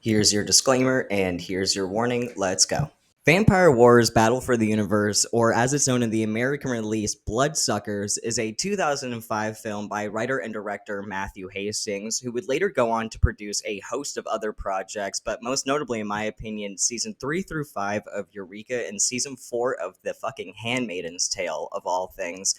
Here's your disclaimer, and here's your warning. Let's go. Vampire Wars Battle for the Universe, or as it's known in the American release, Bloodsuckers, is a 2005 film by writer and director Matthew Hastings, who would later go on to produce a host of other projects, but most notably, in my opinion, season 3 through 5 of Eureka and season 4 of The fucking Handmaiden's Tale, of all things.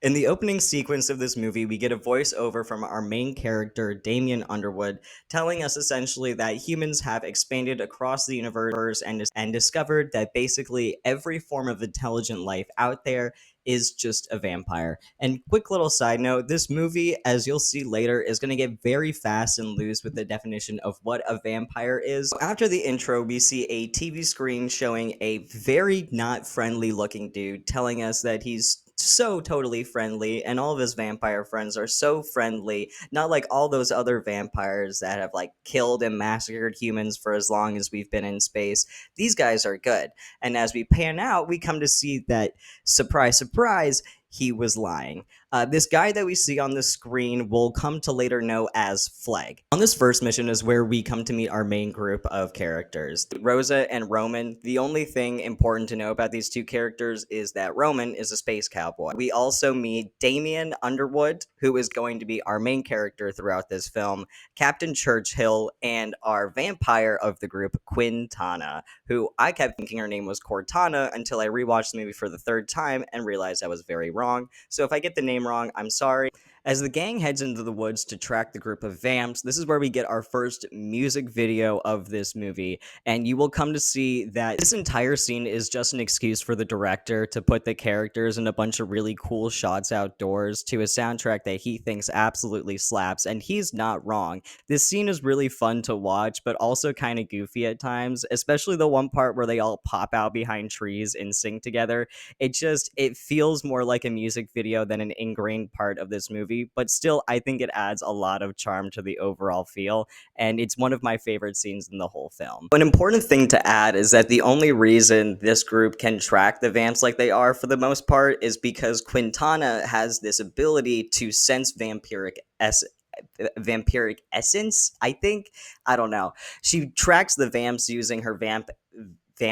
In the opening sequence of this movie, we get a voiceover from our main character, Damien Underwood, telling us essentially that humans have expanded across the universe and discovered that basically every form of intelligent life out there is just a vampire. And quick little side note, this movie, as you'll see later, is going to get very fast and loose with the definition of what a vampire is. After the intro, we see a TV screen showing a very not friendly looking dude telling us that he's so totally friendly and all of his vampire friends are so friendly, not like all those other vampires that have like killed and massacred humans for as long as we've been in space. These guys are good. And as we pan out, we come to see that, surprise surprise, he was lying. This guy that we see on the screen will come to later know as Flag. On this first mission is where we come to meet our main group of characters, Rosa and Roman. The only thing important to know about these two characters is that Roman is a space cowboy. We also meet Damien Underwood, who is going to be our main character throughout this film, Captain Churchill, and our vampire of the group, Quintana, who I kept thinking her name was Cortana until I rewatched the movie for the third time and realized I was very wrong. So if I get the name wrong, I'm sorry. As the gang heads into the woods to track the group of vamps, this is where we get our first music video of this movie, and you will come to see that this entire scene is just an excuse for the director to put the characters in a bunch of really cool shots outdoors to a soundtrack that he thinks absolutely slaps, and he's not wrong. This scene is really fun to watch, but also kind of goofy at times, especially the one part where they all pop out behind trees and sing together. It feels more like a music video than an ingrained part of this movie, but still I think it adds a lot of charm to the overall feel, and it's one of my favorite scenes in the whole film. An important thing to add is that the only reason this group can track the vamps like they are for the most part is because Quintana has this ability to sense vampiric essence, I think. I don't know. She tracks the vamps using her vamp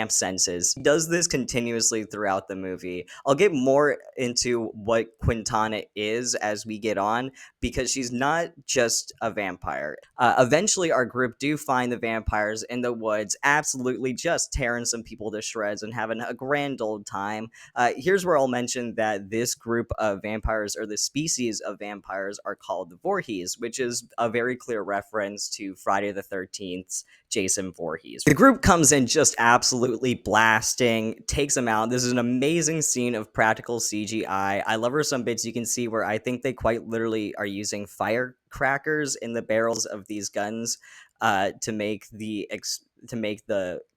senses. He does this continuously throughout the movie. I'll get more into what Quintana is as we get on, because she's not just a vampire. Eventually, our group do find the vampires in the woods, absolutely just tearing some people to shreds and having a grand old time. Here's where I'll mention that this group of vampires, or the species of vampires, are called the Voorhees, which is a very clear reference to Friday the 13th's Jason Voorhees. The group comes in just absolutely blasting, takes them out. This is an amazing scene of practical CGI. I love her some bits you can see where I think they quite literally are using firecrackers in the barrels of these guns to make the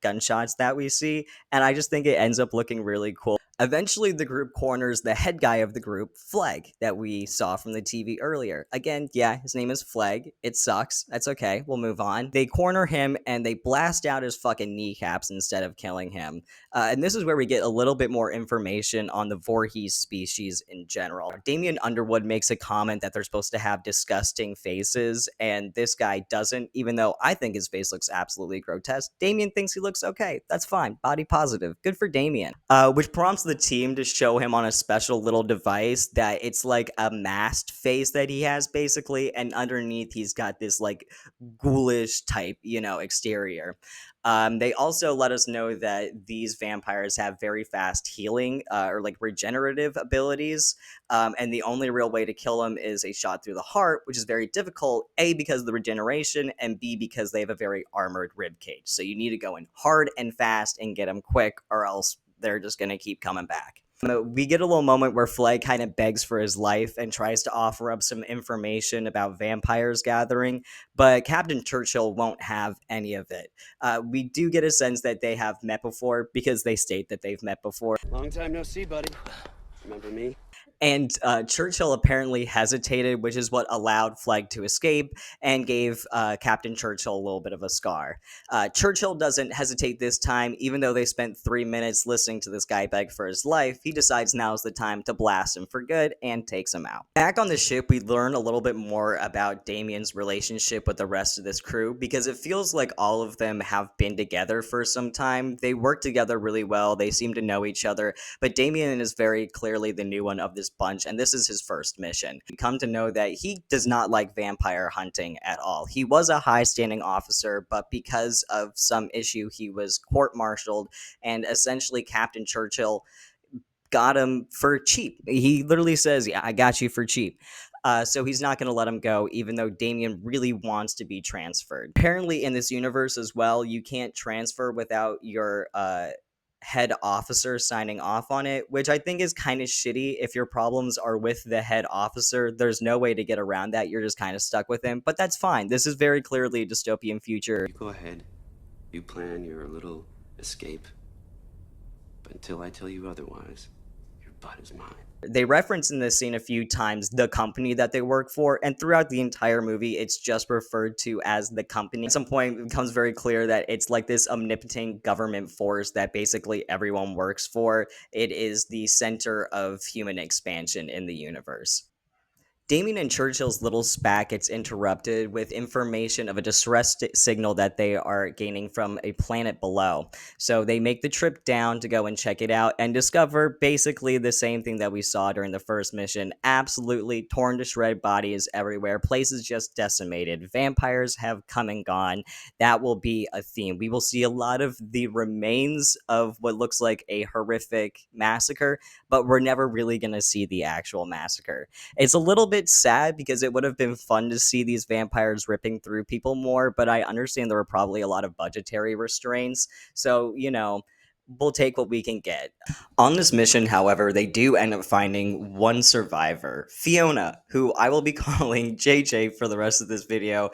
gunshots that we see, and I just think it ends up looking really cool. Eventually, the group corners the head guy of the group, Flag, that we saw from the TV earlier. Again, yeah, his name is Flag. It sucks. That's okay. We'll move on. They corner him and they blast out his fucking kneecaps instead of killing him. And this is where we get a little bit more information on the Voorhees species in general. Damien Underwood makes a comment that they're supposed to have disgusting faces, and this guy doesn't, even though I think his face looks absolutely grotesque. Damien thinks he looks okay. That's fine. Body positive. Good for Damien. Which prompts the team to show him on a special little device that it's like a masked face that he has, basically, and underneath he's got this like ghoulish type, exterior. They also let us know that these vampires have very fast healing or like regenerative abilities, and the only real way to kill them is a shot through the heart, which is very difficult, A, because of the regeneration, and B, because they have a very armored rib cage. So you need to go in hard and fast and get them quick, or else they're just going to keep coming back. We get a little moment where Flag kind of begs for his life and tries to offer up some information about vampires gathering, but Captain Churchill won't have any of it. We do get a sense that they have met before because they state that they've met before. Long time no see, buddy. Remember me? And Churchill apparently hesitated, which is what allowed Flegg to escape and gave Captain Churchill a little bit of a scar. Churchill doesn't hesitate this time, even though they spent 3 minutes listening to this guy beg for his life. He decides now's the time to blast him for good and takes him out. Back on the ship, we learn a little bit more about Damien's relationship with the rest of this crew because it feels like all of them have been together for some time. They work together really well, they seem to know each other, but Damien is very clearly the new one of this bunch, and this is his first mission. We come to know that he does not like vampire hunting at all. He was a high standing officer, but because of some issue, he was court martialed, and essentially, Captain Churchill got him for cheap. He literally says, "Yeah, I got you for cheap." So he's not going to let him go, even though Damien really wants to be transferred. Apparently, in this universe as well, you can't transfer without your head officer signing off on it, which I think is kind of shitty. If your problems are with the head officer, there's no way to get around that. You're just kind of stuck with him, but that's fine. This is very clearly a dystopian future. You go ahead. You plan your little escape. But until I tell you otherwise, your butt is mine. They reference in this scene a few times the company that they work for, and throughout the entire movie, it's just referred to as the company. At some point, it becomes very clear that it's like this omnipotent government force that basically everyone works for. It is the center of human expansion in the universe. Damien and Churchill's little spat gets interrupted with information of a distress signal that they are gaining from a planet below. So they make the trip down to go and check it out and discover basically the same thing that we saw during the first mission. Absolutely torn to shred bodies everywhere. Places just decimated. Vampires have come and gone. That will be a theme. We will see a lot of the remains of what looks like a horrific massacre, but we're never really going to see the actual massacre. It's a little bit sad because it would have been fun to see these vampires ripping through people more, but I understand there were probably a lot of budgetary restraints. So, we'll take what we can get. On this mission, however, they do end up finding one survivor, Fiona, who I will be calling JJ for the rest of this video,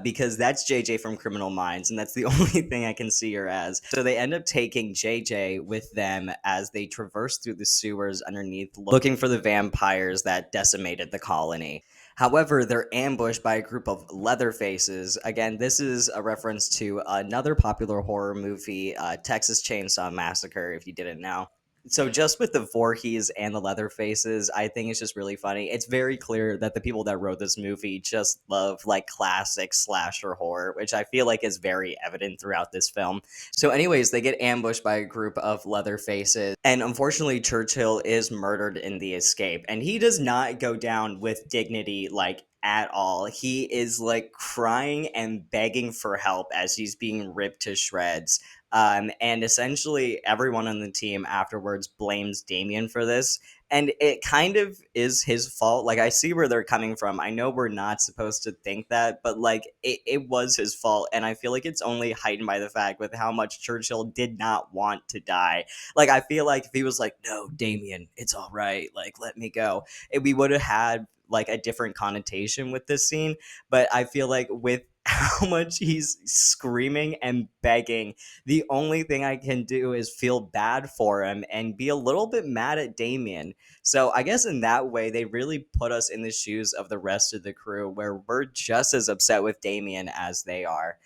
because that's JJ from Criminal Minds, and that's the only thing I can see her as. So they end up taking JJ with them as they traverse through the sewers underneath, looking for the vampires that decimated the colony. However, they're ambushed by a group of Leatherfaces. Again, this is a reference to another popular horror movie, Texas Chainsaw Massacre, if you didn't know. So just with the Voorhees and the Leatherfaces, I think it's just really funny. It's very clear that the people that wrote this movie just love like classic slasher horror, which I feel like is very evident throughout this film. So anyways, they get ambushed by a group of Leatherfaces, and unfortunately Churchill is murdered in the escape, and he does not go down with dignity like at all. He is like crying and begging for help as he's being ripped to shreds. And essentially, everyone on the team afterwards blames Damien for this. And it kind of is his fault. Like, I see where they're coming from. I know we're not supposed to think that, but like, it was his fault. And I feel like it's only heightened by the fact with how much Churchill did not want to die. Like, I feel like if he was like, no, Damien, it's all right. Like, let me go, we would have had like a different connotation with this scene. But I feel like with how much he's screaming and begging, the only thing I can do is feel bad for him and be a little bit mad at Damien. So I guess in that way, they really put us in the shoes of the rest of the crew, where we're just as upset with Damien as they are.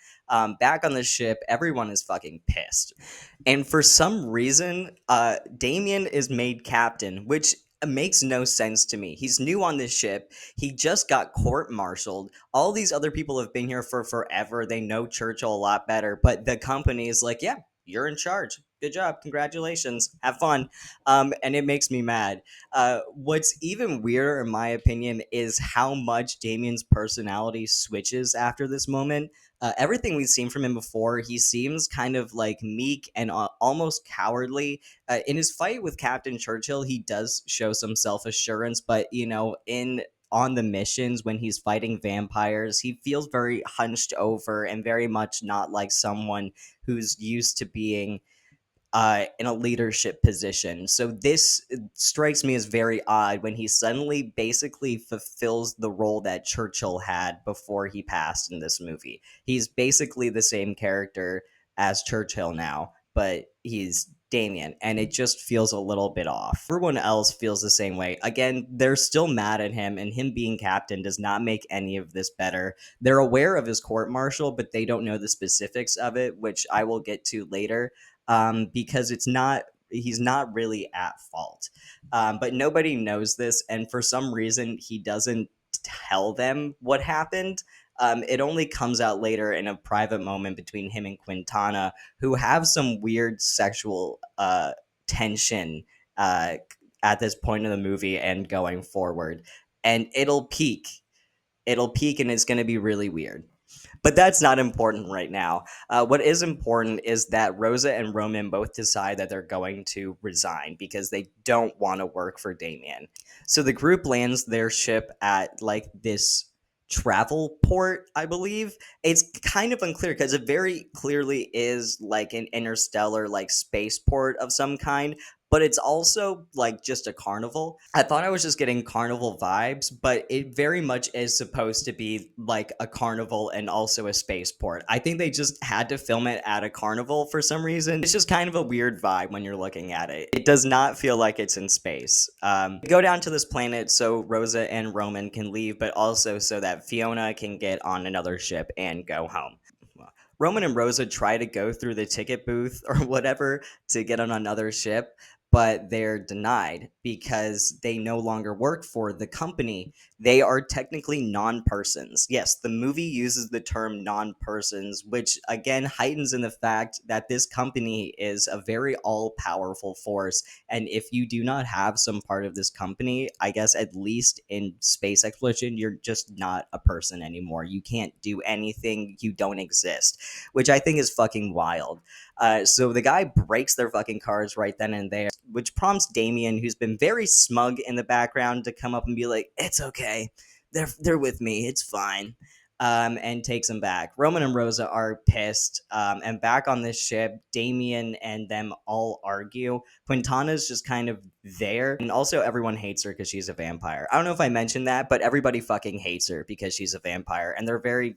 Back on the ship, everyone is fucking pissed. And for some reason, Damien is made captain, which makes no sense to me. He's new on this ship. He just got court-martialed. All these other people have been here for forever. They know Churchill a lot better, but the company is like, yeah, you're in charge. Good job. Congratulations. Have fun. And it makes me mad. What's even weirder, in my opinion, is how much Damien's personality switches after this moment. Everything we've seen from him before, he seems kind of like meek and almost cowardly. In his fight with Captain Churchill, he does show some self assurance, but in on the missions when he's fighting vampires, he feels very hunched over and very much not like someone who's used to being in a leadership position. So this strikes me as very odd when he suddenly basically fulfills the role that Churchill had before he passed in this movie. He's basically the same character as Churchill now, but he's Damien, and it just feels a little bit off. Everyone else feels the same way. Again, they're still mad at him, and him being captain does not make any of this better. They're aware of his court martial, but they don't know the specifics of it, which I will get to later, because he's not really at fault. But nobody knows this, and for some reason, he doesn't tell them what happened. It only comes out later in a private moment between him and Quintana, who have some weird sexual tension uh, at this point in the movie and going forward. And It'll peak, and it's going to be really weird. But that's not important right now. What is important is that Rosa and Roman both decide that they're going to resign because they don't want to work for Damien. So the group lands their ship at like this travel port, I believe. It's kind of unclear because it very clearly is like an interstellar, like spaceport of some kind, but it's also like just a carnival. I thought I was just getting carnival vibes, but it very much is supposed to be like a carnival and also a spaceport. I think they just had to film it at a carnival for some reason. It's just kind of a weird vibe when you're looking at it. It does not feel like it's in space. Go down to this planet so Rosa and Roman can leave, but also so that Fiona can get on another ship and go home. Roman and Rosa try to go through the ticket booth or whatever to get on another ship, but they're denied because they no longer work for the company. They are technically non persons. Yes, the movie uses the term non persons, which again heightens in the fact that this company is a very all powerful force. And if you do not have some part of this company, I guess at least in space exploration, you're just not a person anymore. You can't do anything, you don't exist, which I think is fucking wild. So the guy breaks their fucking cars right then and there, which prompts Damien, who's been very smug in the background, to come up and be like, "It's okay, they're with me, it's fine," and takes him back. Roman and Rosa are pissed, and back on this ship, Damien and them all argue. Quintana's just kind of there, and also everyone hates her because she's a vampire. I don't know if I mentioned that, but everybody fucking hates her because she's a vampire, and they're very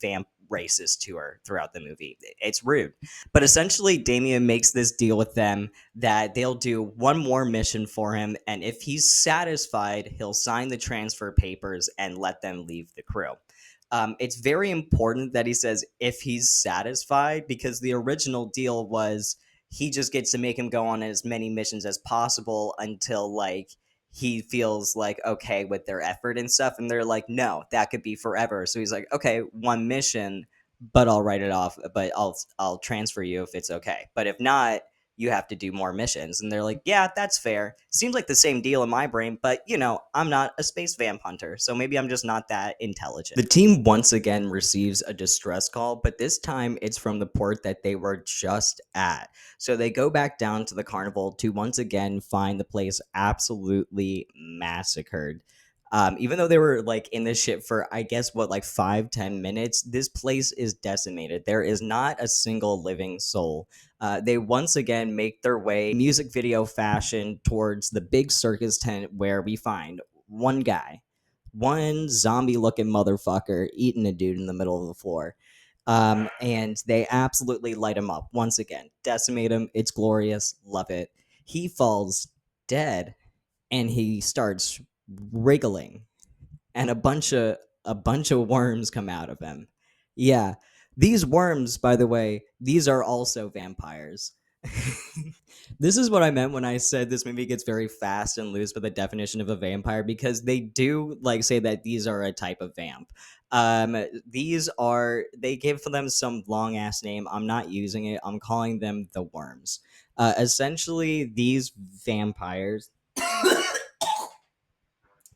racist to her throughout the movie. It's rude. But essentially, Damien makes this deal with them that they'll do one more mission for him, and if he's satisfied, he'll sign the transfer papers and let them leave the crew. It's very important that he says if he's satisfied, because the original deal was he just gets to make him go on as many missions as possible until like he feels like okay with their effort and stuff, and they're like, no, that could be forever. So he's like, okay, one mission, but I'll write it off, but I'll transfer you if it's okay. But if not, you have to do more missions. And they're like, yeah, that's fair. Seems like the same deal in my brain, but I'm not a space vamp hunter, so maybe I'm just not that intelligent. The team once again receives a distress call, but this time it's from the port that they were just at. So they go back down to the carnival to once again find the place absolutely massacred. Even though they were like in this ship for I guess what, like 5-10 minutes, this place is decimated. There is not a single living soul. They once again make their way music video fashion towards the big circus tent where we find one guy, one zombie looking motherfucker eating a dude in the middle of the floor. And they absolutely light him up once again, decimate him. It's glorious, love it. He falls dead, and he starts wriggling, and a bunch of worms come out of him. Yeah, these worms, by the way, these are also vampires. This is what I meant when I said this movie gets very fast and loose with the definition of a vampire, because they do like say that these are a type of vamp. These are they give them some long ass name. I'm not using it. I'm calling them the worms. Essentially, these vampires,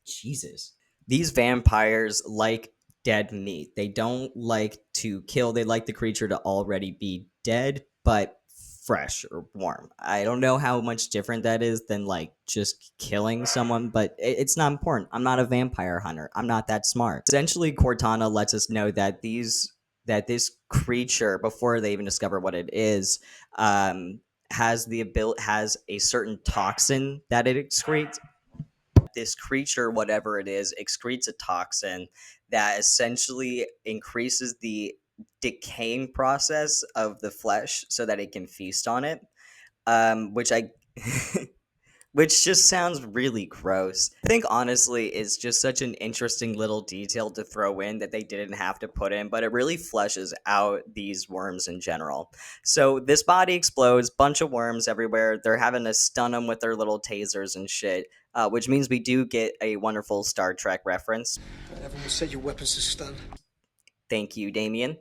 Jesus. These vampires like dead meat. They don't like to kill. They like the creature to already be dead, but fresh or warm. I don't know how much different that is than like just killing someone, but it's not important. I'm not a vampire hunter. I'm not that smart. Essentially, Cortana lets us know that this creature, before they even discover what it is, has a certain toxin that it excretes. This creature, whatever it is, excretes a toxin that essentially increases the decaying process of the flesh so that it can feast on it. which I which just sounds really gross. I think honestly it's just such an interesting little detail to throw in that they didn't have to put in, but it really fleshes out these worms in general. So this body explodes, bunch of worms everywhere. They're having to stun them with their little tasers and shit, which means we do get a wonderful Star Trek reference. Everyone said your weapons are stunned. Thank you, Damien.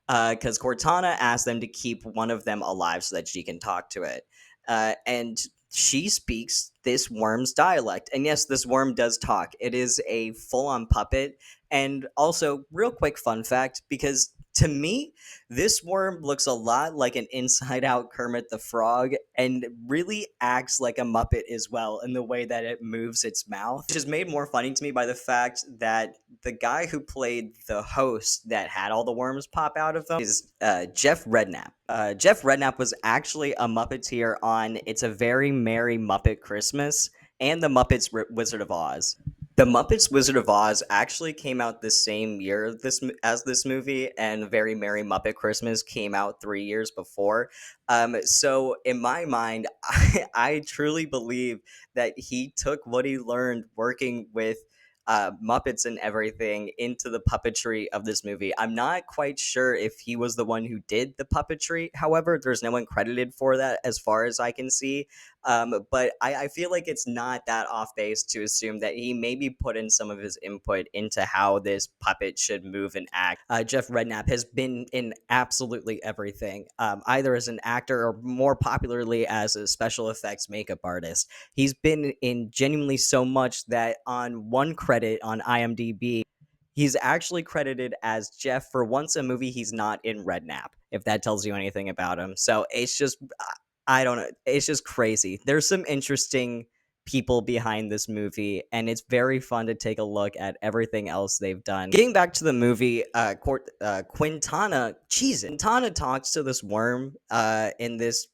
Because Cortana asked them to keep one of them alive so that she can talk to it. And she speaks this worm's dialect. And yes, this worm does talk. It is a full on puppet. And also, real quick fun fact, because to me, this worm looks a lot like an inside out Kermit the Frog and really acts like a Muppet as well in the way that it moves its mouth, which is made more funny to me by the fact that the guy who played the host that had all the worms pop out of them is Jeff Redknapp. Jeff Redknapp was actually a Muppeteer on It's a Very Merry Muppet Christmas and The Muppets Wizard of Oz. The Muppets Wizard of Oz actually came out the same year as this movie, and Very Merry Muppet Christmas came out 3 years before. So in my mind, I truly believe that he took what he learned working with Muppets and everything into the puppetry of this movie. I'm not quite sure if he was the one who did the puppetry. However, there's no one credited for that as far as I can see. But I feel like it's not that off base to assume that he maybe put in some of his input into how this puppet should move and act. Jeff Redknapp has been in absolutely everything, either as an actor or more popularly as a special effects makeup artist. He's been in genuinely so much that on one credit on IMDb, he's actually credited as Jeff for once a movie he's not in Redknapp, if that tells you anything about him. So it's just, I don't know, it's just crazy. There's some interesting people behind this movie, and it's very fun to take a look at everything else they've done. Getting back to the movie, Quintana talks to this worm in this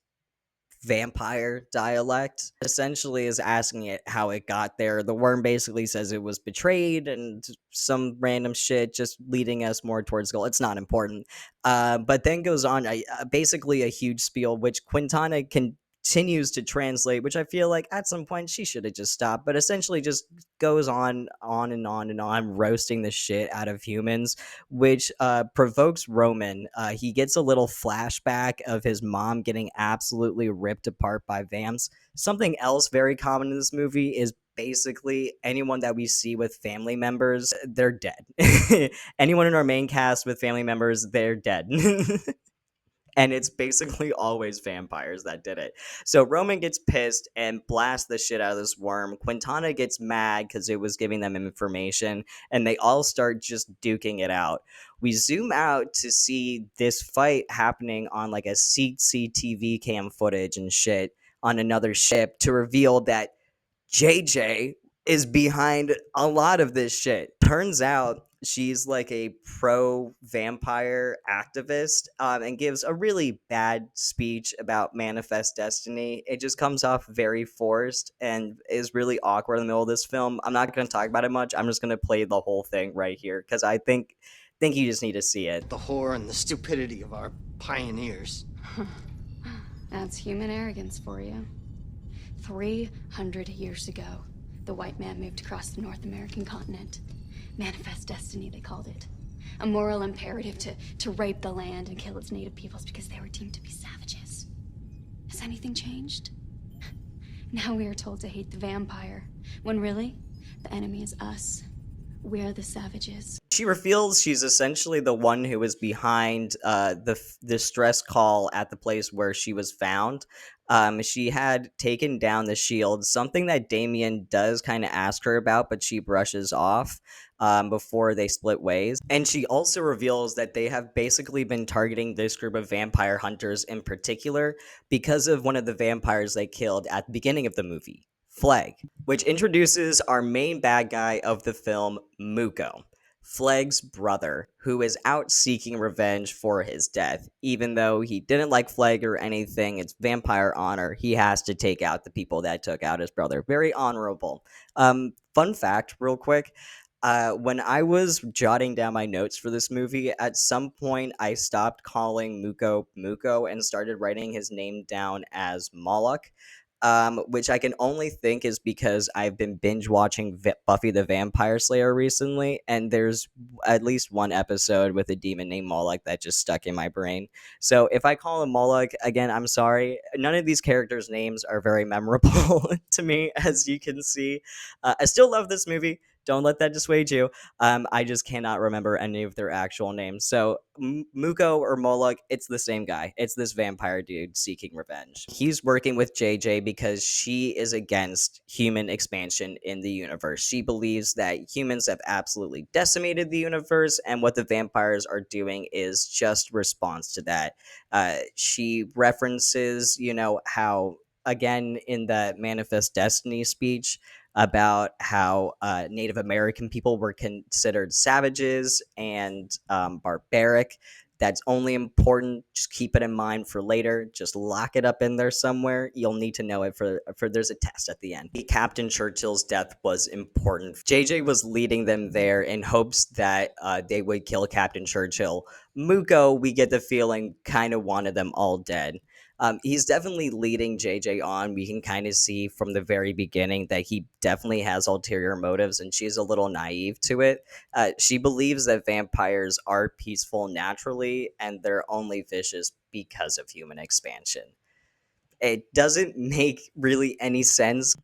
vampire dialect, essentially is asking it how it got there. The worm basically says it was betrayed and some random shit, just leading us more towards goal. It's not important. But then goes on basically a huge spiel, which Quintana continues to translate, which I feel like at some point she should have just stopped, but essentially just goes on and on and on, roasting the shit out of humans, which provokes Roman. He gets a little flashback of his mom getting absolutely ripped apart by vamps. Something else very common in this movie is basically anyone that we see with family members, they're dead. Anyone in our main cast with family members, they're dead. And it's basically always vampires that did it. So Roman gets pissed and blasts the shit out of this worm. Quintana gets mad because it was giving them information, and they all start just duking it out. We zoom out to see this fight happening on like a CCTV cam footage and shit on another ship to reveal that JJ is behind a lot of this shit. Turns out she's like a pro vampire activist, and gives a really bad speech about manifest destiny. It just comes off very forced and is really awkward in the middle of this film. I'm not going to talk about it much. I'm just going to play the whole thing right here because I think you just need to see it. The horror and the stupidity of our pioneers. That's human arrogance for you. 300 years ago, the white man moved across the North American continent. Manifest destiny, they called it. A moral imperative to rape the land and kill its native peoples because they were deemed to be savages. Has anything changed? Now we are told to hate the vampire, when really, the enemy is us. We're the savages. She reveals she's essentially the one who was behind the distress call at the place where she was found. She had taken down the shield, something that Damien does kind of ask her about, but she brushes off before they split ways. And she also reveals that they have basically been targeting this group of vampire hunters in particular because of one of the vampires they killed at the beginning of the movie, Flag, which introduces our main bad guy of the film, Muko, Fleg's brother, who is out seeking revenge for his death. Even though he didn't like Fleg or anything, it's vampire honor. He has to take out the people that took out his brother. Very honorable. Fun fact, real quick. When I was jotting down my notes for this movie, at some point I stopped calling Muko Muko and started writing his name down as Moloch, which I can only think is because I've been binge watching Buffy the Vampire Slayer recently, and there's at least one episode with a demon named Moloch that just stuck in my brain. So if I call him Moloch again, I'm sorry. None of these characters' names are very memorable to me, as you can see. I still love this movie. Don't let that dissuade you. I just cannot remember any of their actual names. So Muko or Moloch, it's the same guy. It's this vampire dude seeking revenge. He's working with JJ because she is against human expansion in the universe. She believes that humans have absolutely decimated the universe, and what the vampires are doing is just response to that. She references, how again in the Manifest Destiny speech about how Native American people were considered savages and barbaric. That's only important. Just keep it in mind for later. Just lock it up in there somewhere. You'll need to know it for there's a test at the end. Captain Churchill's death was important. JJ was leading them there in hopes that they would kill Captain Churchill. Muko, we get the feeling, kind of wanted them all dead. He's definitely leading JJ on. We can kind of see from the very beginning that he definitely has ulterior motives, and she's a little naive to it. She believes that vampires are peaceful naturally, and they're only vicious because of human expansion. It doesn't make really any sense.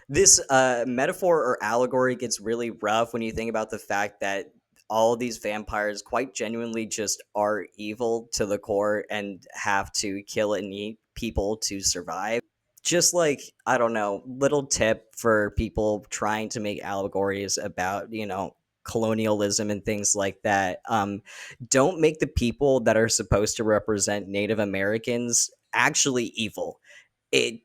This metaphor or allegory gets really rough when you think about the fact that all these vampires quite genuinely just are evil to the core and have to kill and eat people to survive. Just like, I don't know, little tip for people trying to make allegories about, colonialism and things like that. Don't make the people that are supposed to represent Native Americans actually evil. It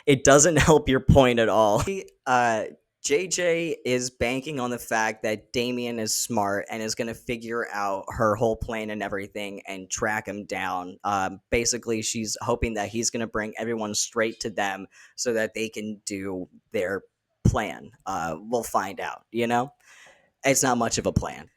it doesn't help your point at all. Uh, JJ is banking on the fact that Damien is smart and is going to figure out her whole plan and everything and track him down. Basically, she's hoping that he's going to bring everyone straight to them so that they can do their plan. We'll find out, It's not much of a plan.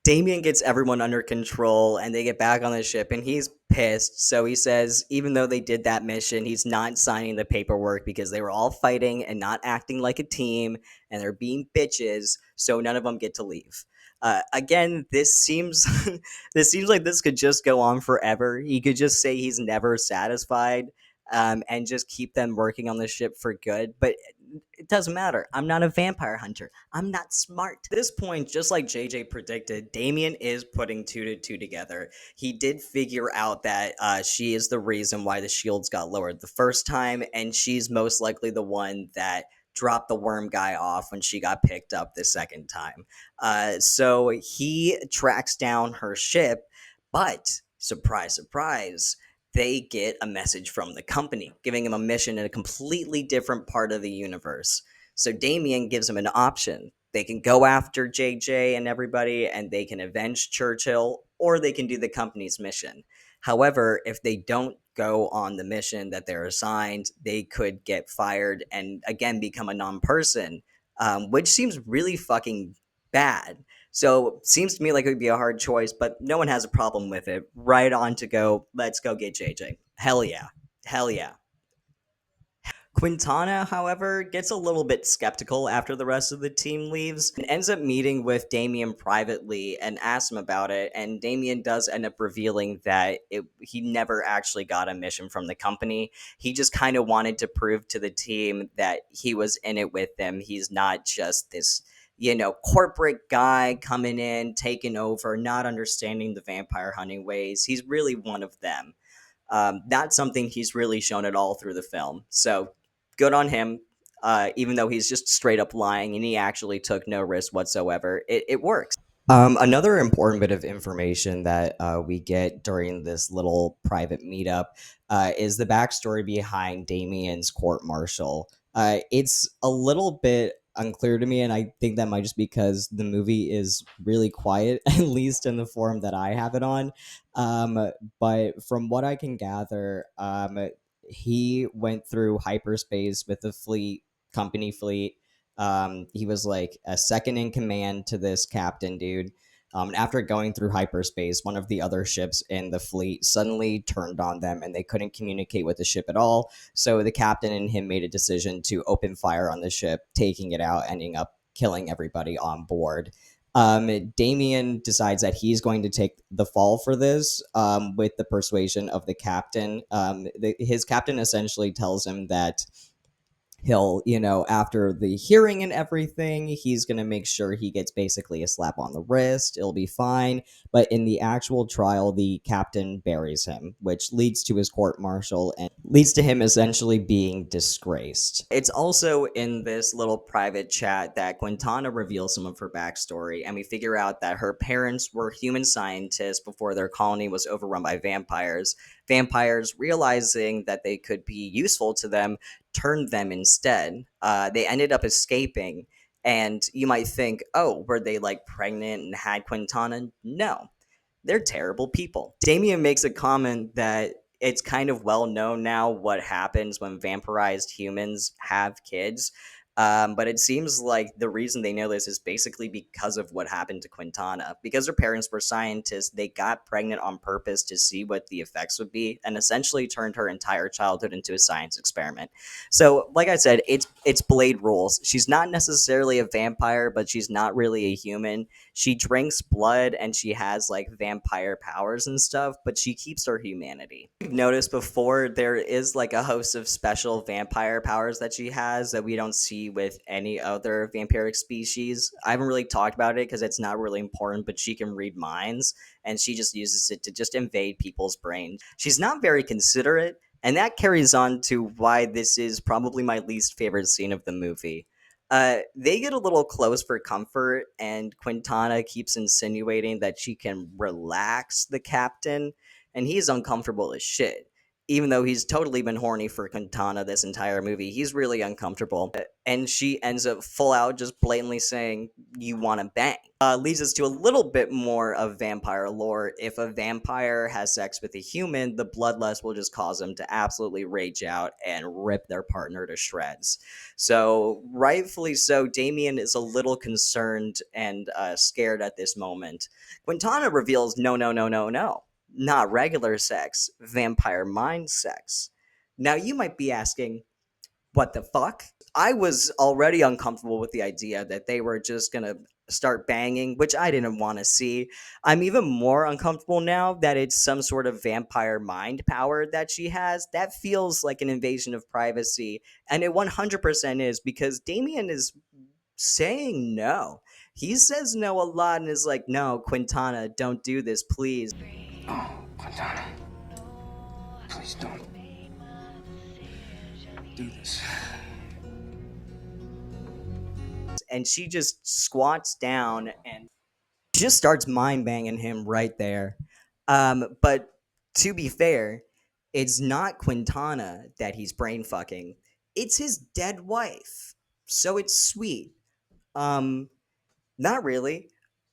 Damien gets everyone under control and they get back on the ship and he's pissed. So he says, even though they did that mission, he's not signing the paperwork because they were all fighting and not acting like a team and they're being bitches. So none of them get to leave. Again, this seems this seems like this could just go on forever. He could just say he's never satisfied, and just keep them working on the ship for good. But it doesn't matter. I'm not a vampire hunter. I'm not smart. At this point, just like JJ predicted, Damien is putting two to two together. He did figure out that she is the reason why the shields got lowered the first time, and she's most likely the one that dropped the worm guy off when she got picked up the second time. So he tracks down her ship, but surprise, surprise, they get a message from the company giving him a mission in a completely different part of the universe. So Damien gives him an option. They can go after JJ and everybody and they can avenge Churchill, or they can do the company's mission. However, if they don't go on the mission that they're assigned, they could get fired and again become a non person, which seems really fucking bad. So seems to me like it would be a hard choice, but no one has a problem with it. Right on to go. Let's go get JJ. Hell yeah. Hell yeah. Quintana, however, gets a little bit skeptical after the rest of the team leaves and ends up meeting with Damien privately and asks him about it. And Damien does end up revealing that he never actually got a mission from the company. He just kind of wanted to prove to the team that he was in it with them. He's not just this, corporate guy coming in, taking over, not understanding the vampire hunting ways. He's really one of them. That's something he's really shown it all through the film. So good on him. Even though he's just straight up lying and he actually took no risk whatsoever, it works. Another important bit of information that we get during this little private meetup is the backstory behind Damien's court martial. It's a little bit unclear to me, and I think that might just because the movie is really quiet, at least in the form that I have it on. But from what I can gather, he went through hyperspace with the company fleet, He was like a second in command to this captain dude. After going through hyperspace, one of the other ships in the fleet suddenly turned on them and they couldn't communicate with the ship at all. So the captain and him made a decision to open fire on the ship, taking it out, ending up killing everybody on board. Damien decides that he's going to take the fall for this with the persuasion of the captain. His captain essentially tells him that he'll, after the hearing and everything, he's going to make sure he gets basically a slap on the wrist. It'll be fine. But in the actual trial, the captain buries him, which leads to his court martial and leads to him essentially being disgraced. It's also in this little private chat that Quintana reveals some of her backstory, and we figure out that her parents were human scientists before their colony was overrun by vampires. Vampires, realizing that they could be useful to them, turned them instead. They ended up escaping, and you might think, oh, were they like pregnant and had Quintana? No, they're terrible people. Damien makes a comment that it's kind of well known now what happens when vampirized humans have kids. But it seems like the reason they know this is basically because of what happened to Quintana. Because her parents were scientists, they got pregnant on purpose to see what the effects would be, and essentially turned her entire childhood into a science experiment. So, like I said, it's Blade rules. She's not necessarily a vampire, but she's not really a human. She drinks blood and she has like vampire powers and stuff, but she keeps her humanity. You've noticed before there is like a host of special vampire powers that she has that we don't see with any other vampiric species. I haven't really talked about it because it's not really important, but she can read minds and she just uses it to just invade people's brains. She's not very considerate, and that carries on to why this is probably my least favorite scene of the movie. They get a little close for comfort, and Quintana keeps insinuating that she can relax the captain, and he's uncomfortable as shit. Even though he's totally been horny for Quintana this entire movie, he's really uncomfortable. And she ends up full out just blatantly saying, "You want to bang." Leads us to a little bit more of vampire lore. If a vampire has sex with a human, the bloodlust will just cause them to absolutely rage out and rip their partner to shreds. So, rightfully so, Damien is a little concerned and scared at this moment. Quintana reveals, no, no, no, no, no. Not regular sex, vampire mind sex. Now, you might be asking, what the fuck? I was already uncomfortable with the idea that they were just gonna start banging, which I didn't want to see. I'm even more uncomfortable now that it's some sort of vampire mind power that she has. That feels like an invasion of privacy, and it 100% is, because Damien is saying no. He says no a lot and is like, no, Quintana, don't do this, please. Oh, Quintana. Please don't do this. And she just squats down and just starts mind banging him right there. But to be fair, it's not Quintana that he's brain fucking. It's his dead wife. So it's sweet. Um, Not really.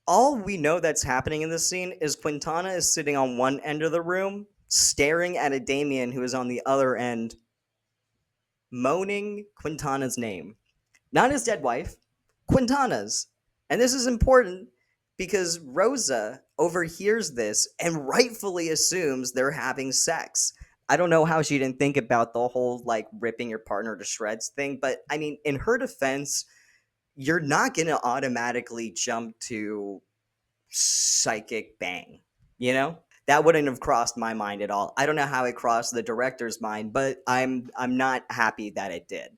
All we know that's happening in this scene is Quintana is sitting on one end of the room, staring at a Damien who is on the other end, moaning Quintana's name. Not his dead wife, Quintana's. And this is important because Rosa overhears this and rightfully assumes they're having sex. I don't know how she didn't think about the whole like ripping your partner to shreds thing, but I mean, in her defense, you're not going to automatically jump to psychic bang, you know? That wouldn't have crossed my mind at all. I don't know how it crossed the director's mind, but I'm not happy that it did.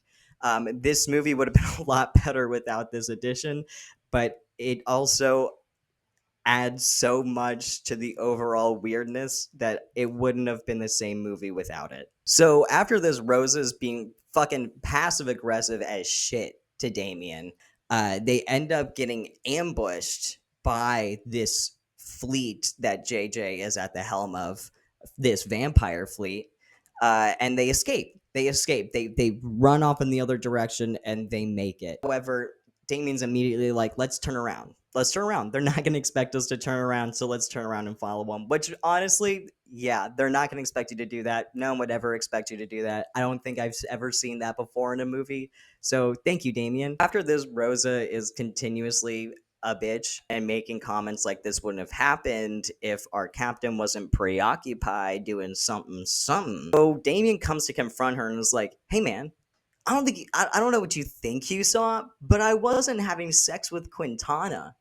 This movie would have been a lot better without this addition, but it also adds so much to the overall weirdness that it wouldn't have been the same movie without it. So after this, Rosa's being fucking passive aggressive as shit to Damien. They end up getting ambushed by this fleet that JJ is at the helm of, this vampire fleet, and they escape. They escape. They run off in the other direction and they make it. However, Damien's immediately like, let's turn around. Let's turn around. They're not going to expect us to turn around, so let's turn around and follow them. Which, honestly, yeah, they're not going to expect you to do that. No one would ever expect you to do that. I don't think I've ever seen that before in a movie. So thank you, Damien. After this, Rosa is continuously a bitch and making comments like this wouldn't have happened if our captain wasn't preoccupied doing something, something. So Damien comes to confront her and is like, hey, man, I don't know what you think you saw, but I wasn't having sex with Quintana.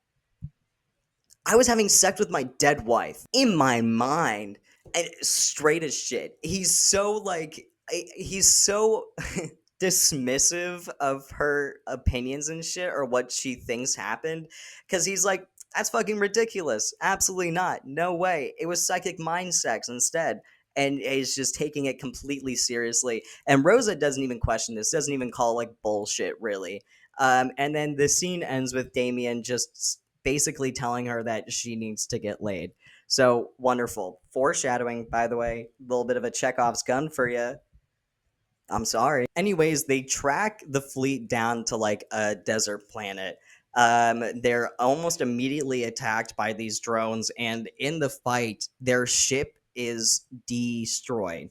I was having sex with my dead wife in my mind, and straight as shit. He's so dismissive of her opinions and shit or what she thinks happened cuz he's like that's fucking ridiculous. Absolutely not. No way. It was psychic mind sex instead. And he's just taking it completely seriously. And Rosa doesn't even question this, doesn't even call like bullshit, really. And then the scene ends with Damien just basically telling her that she needs to get laid. So wonderful. Foreshadowing, by the way, a little bit of a Chekhov's gun for you. I'm sorry. Anyways, they track the fleet down to like a desert planet. They're almost immediately attacked by these drones, and in the fight, their ship is destroyed.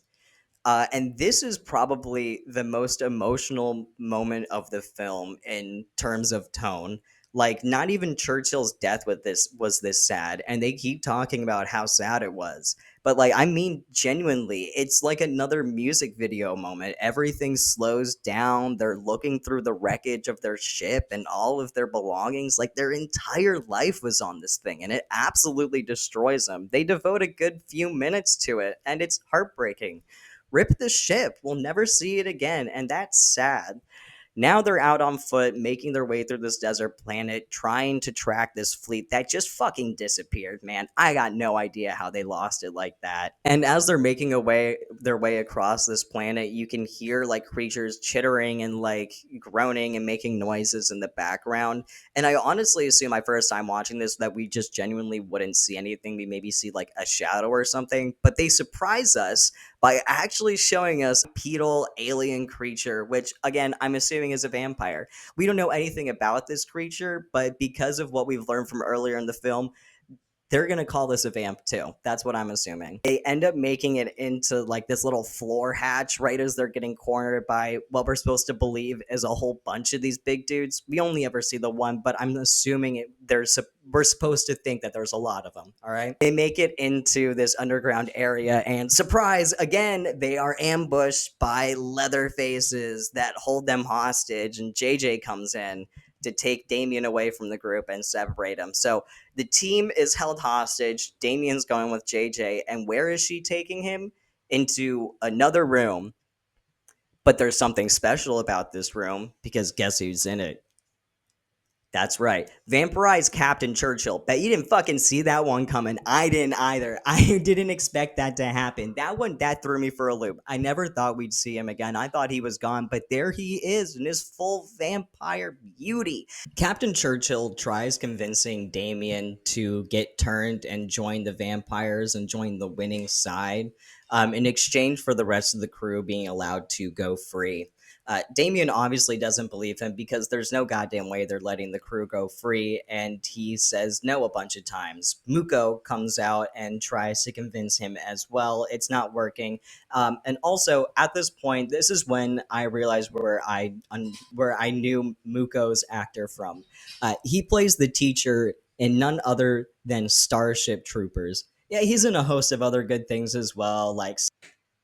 And this is probably the most emotional moment of the film in terms of tone. Like, not even Churchill's death with this was this sad, and they keep talking about how sad it was. But like, I mean, genuinely, it's like another music video moment. Everything slows down. They're looking through the wreckage of their ship and all of their belongings. Like, their entire life was on this thing, and it absolutely destroys them. They devote a good few minutes to it, and it's heartbreaking. Rip the ship. We'll never see it again, and that's sad. Now they're out on foot, making their way through this desert planet, trying to track this fleet that just fucking disappeared, man. I got no idea how they lost it like that. And as they're making their way across this planet, you can hear like creatures chittering and like groaning and making noises in the background. And I honestly assume my first time watching this that we just genuinely wouldn't see anything. We maybe see like a shadow or something, but they surprise us by actually showing us a bipedal alien creature, which again, I'm assuming is a vampire. We don't know anything about this creature, but because of what we've learned from earlier in the film, they're gonna call this a vamp too. That's what I'm assuming. They end up making it into like this little floor hatch right as they're getting cornered by what we're supposed to believe is a whole bunch of these big dudes. We only ever see the one, but I'm assuming we're supposed to think that there's a lot of them. All right. They make it into this underground area, and surprise, again, they are ambushed by leather faces that hold them hostage. And JJ comes in to take Damien away from the group and separate them. So the team is held hostage. Damien's going with JJ, and where is she taking him? Into another room. But there's something special about this room because guess who's in it? That's right. Vampirized Captain Churchill. Bet you didn't fucking see that one coming. I didn't either. I didn't expect that to happen. That threw me for a loop. I never thought we'd see him again. I thought he was gone, but there he is in his full vampire beauty. Captain Churchill tries convincing Damien to get turned and join the vampires and join the winning side in exchange for the rest of the crew being allowed to go free. Damien obviously doesn't believe him because there's no goddamn way they're letting the crew go free, and he says no a bunch of times. Muko comes out and tries to convince him as well. It's not working. And also, at this point, this is when I realized where I knew Muko's actor from. He plays the teacher in none other than Starship Troopers. Yeah, he's in a host of other good things as well, like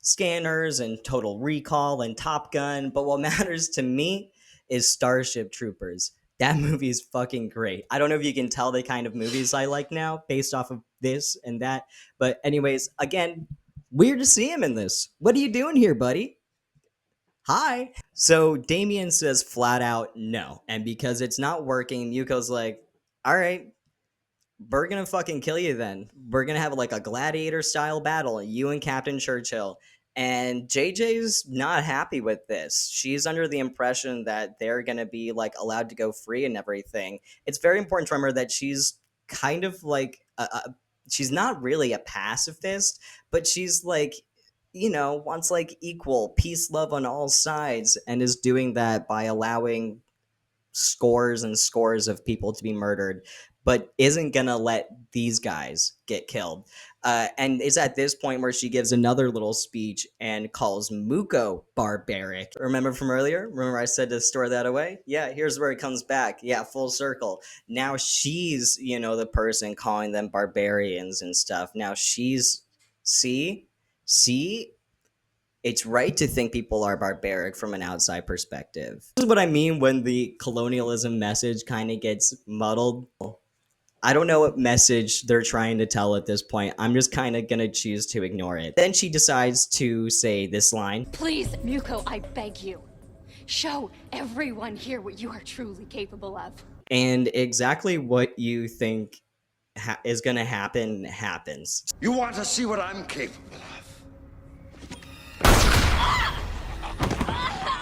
Scanners and Total Recall and Top Gun, but what matters to me is Starship Troopers. That movie is fucking great. I don't know if you can tell the kind of movies I like now based off of this and that, but anyways, again, weird to see him in this. What are you doing here, buddy? Hi. So Damien says flat out no, and because it's not working, Yuko's like, all right, we're gonna fucking kill you then. We're gonna have like a gladiator style battle, you and Captain Churchill. And JJ's not happy with this. She's under the impression that they're gonna be like allowed to go free and everything. It's very important to remember that she's kind of like she's not really a pacifist, but she's like, wants like equal peace, love on all sides, and is doing that by allowing scores and scores of people to be murdered, but isn't gonna let these guys get killed. And it's at this point where she gives another little speech and calls Muko barbaric. Remember from earlier? Remember I said to store that away? Yeah, here's where it comes back. Yeah, full circle. Now she's, the person calling them barbarians and stuff. Now she's, see, it's right to think people are barbaric from an outside perspective. This is what I mean when the colonialism message kind of gets muddled. I don't know what message they're trying to tell at this point. I'm just kind of gonna choose to ignore it. Then she decides to say this line. Please, Muko, I beg you. Show everyone here what you are truly capable of. And exactly what you think is gonna happen happens. You want to see what I'm capable of?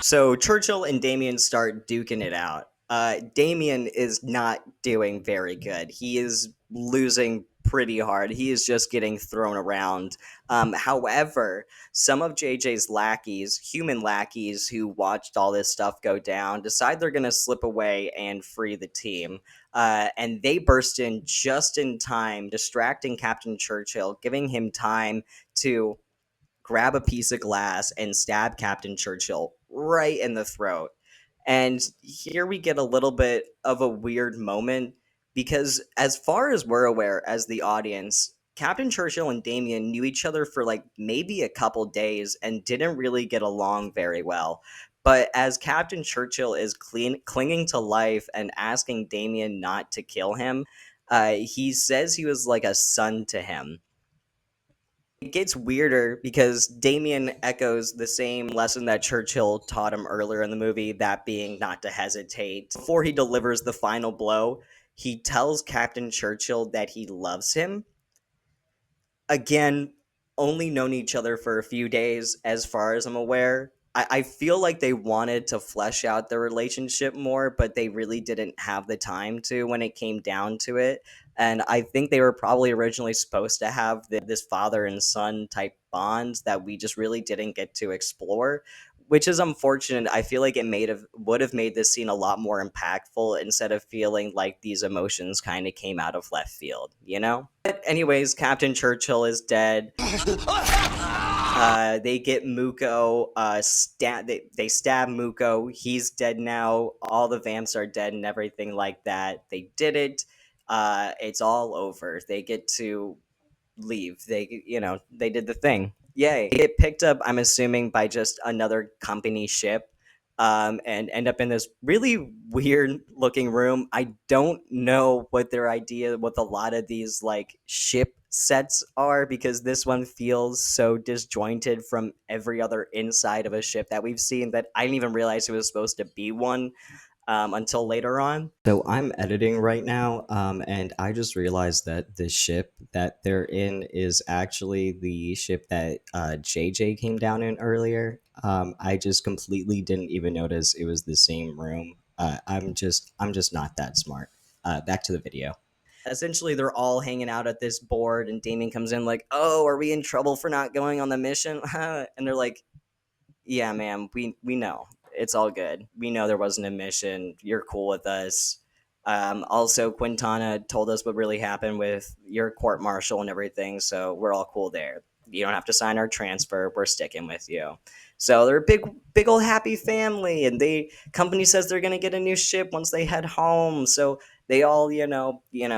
So Churchill and Damien start duking it out. Damien is not doing very good. He is losing pretty hard. He is just getting thrown around. However, some of JJ's lackeys, human lackeys who watched all this stuff go down, decide they're going to slip away and free the team. And they burst in just in time, distracting Captain Churchill, giving him time to grab a piece of glass and stab Captain Churchill right in the throat. And here we get a little bit of a weird moment because, as far as we're aware as the audience, Captain Churchill and Damien knew each other for like maybe a couple days and didn't really get along very well. But as Captain Churchill is clinging to life and asking Damien not to kill him, he says he was like a son to him. It gets weirder because Damien echoes the same lesson that Churchill taught him earlier in the movie, that being not to hesitate. Before he delivers the final blow, he tells Captain Churchill that he loves him. Again, only known each other for a few days, as far as I'm aware. I feel like they wanted to flesh out their relationship more, but they really didn't have the time to when it came down to it. And I think they were probably originally supposed to have this father and son type bond that we just really didn't get to explore, which is unfortunate. I feel like would have made this scene a lot more impactful instead of feeling like these emotions kind of came out of left field, you know? But anyways, Captain Churchill is dead. They get Muko. They stab Muko. He's dead now. All the vamps are dead and everything like that. They did it. It's all over. They get to leave. They did the thing. Yay. They get picked up, I'm assuming, by just another company ship. And end up in this really weird looking room. I don't know what their idea with a lot of these like ship sets are, because this one feels so disjointed from every other inside of a ship that we've seen that I didn't even realize it was supposed to be one until later on. So I'm editing right now, and I just realized that the ship that they're in is actually the ship that JJ came down in earlier. I just completely didn't even notice it was the same room. I'm just not that smart. Back to the video. Essentially, they're all hanging out at this board, and Damien comes in like, "Oh, are we in trouble for not going on the mission?" And they're like, "Yeah, ma'am, we know. It's all good. We know there wasn't a mission. You're cool with us." Also, Quintana told us what really happened with your court martial and everything, so we're all cool there. You don't have to sign our transfer. We're sticking with you. So they're a big old happy family, and the company says they're gonna get a new ship once they head home. So they all,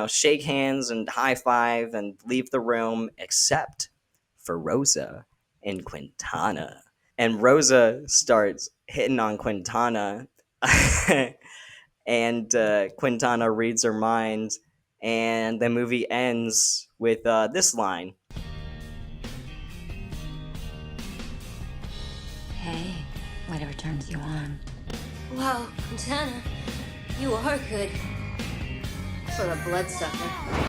shake hands and high five and leave the room, except for Rosa and Quintana. And Rosa starts hitting on Quintana, and Quintana reads her mind, and the movie ends with this line. Hey, whatever turns you on. Wow, Quintana, you are good for a bloodsucker.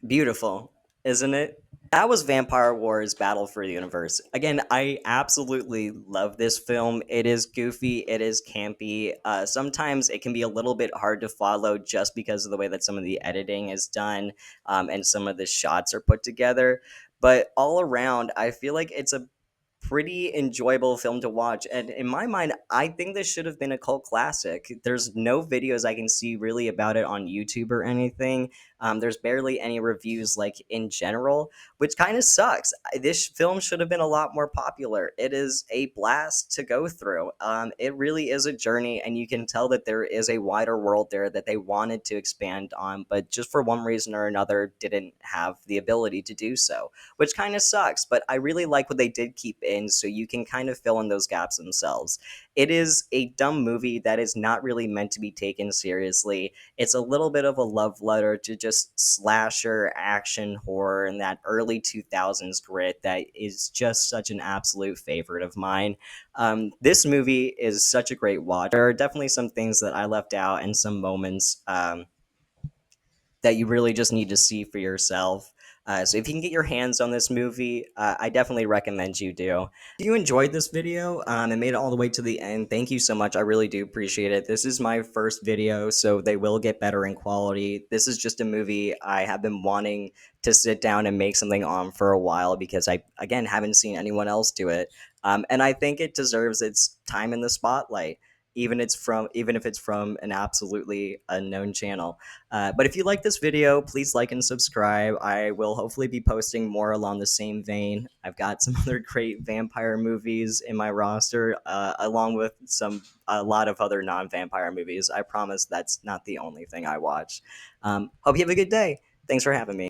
Beautiful, isn't it? That was Vampire Wars Battle for the Universe. Again, I absolutely love this film. It is goofy, it is campy. Sometimes it can be a little bit hard to follow just because of the way that some of the editing is done, and some of the shots are put together. But all around, I feel like it's a pretty enjoyable film to watch. And in my mind, I think this should have been a cult classic. There's no videos I can see really about it on YouTube or anything. There's barely any reviews, like in general, which kind of sucks. This film should have been a lot more popular. It is a blast to go through. It really is a journey, and you can tell that there is a wider world there that they wanted to expand on, but just for one reason or another didn't have the ability to do so, which kind of sucks. But I really like what they did keep in, so you can kind of fill in those gaps themselves. It is a dumb movie that is not really meant to be taken seriously. It's a little bit of a love letter to just slasher action horror and that early 2000s grit that is just such an absolute favorite of mine. This movie is such a great watch. There are definitely some things that I left out and some moments that you really just need to see for yourself. So if you can get your hands on this movie, I definitely recommend you do. If you enjoyed this video and made it all the way to the end, thank you so much. I really do appreciate it. This is my first video, so they will get better in quality. This is just a movie I have been wanting to sit down and make something on for a while because I, again, haven't seen anyone else do it. And I think it deserves its time in the spotlight, even if it's from an absolutely unknown channel. But if you like this video, please like and subscribe. I will hopefully be posting more along the same vein. I've got some other great vampire movies in my roster, along with a lot of other non-vampire movies. I promise that's not the only thing I watch. Hope you have a good day. Thanks for having me.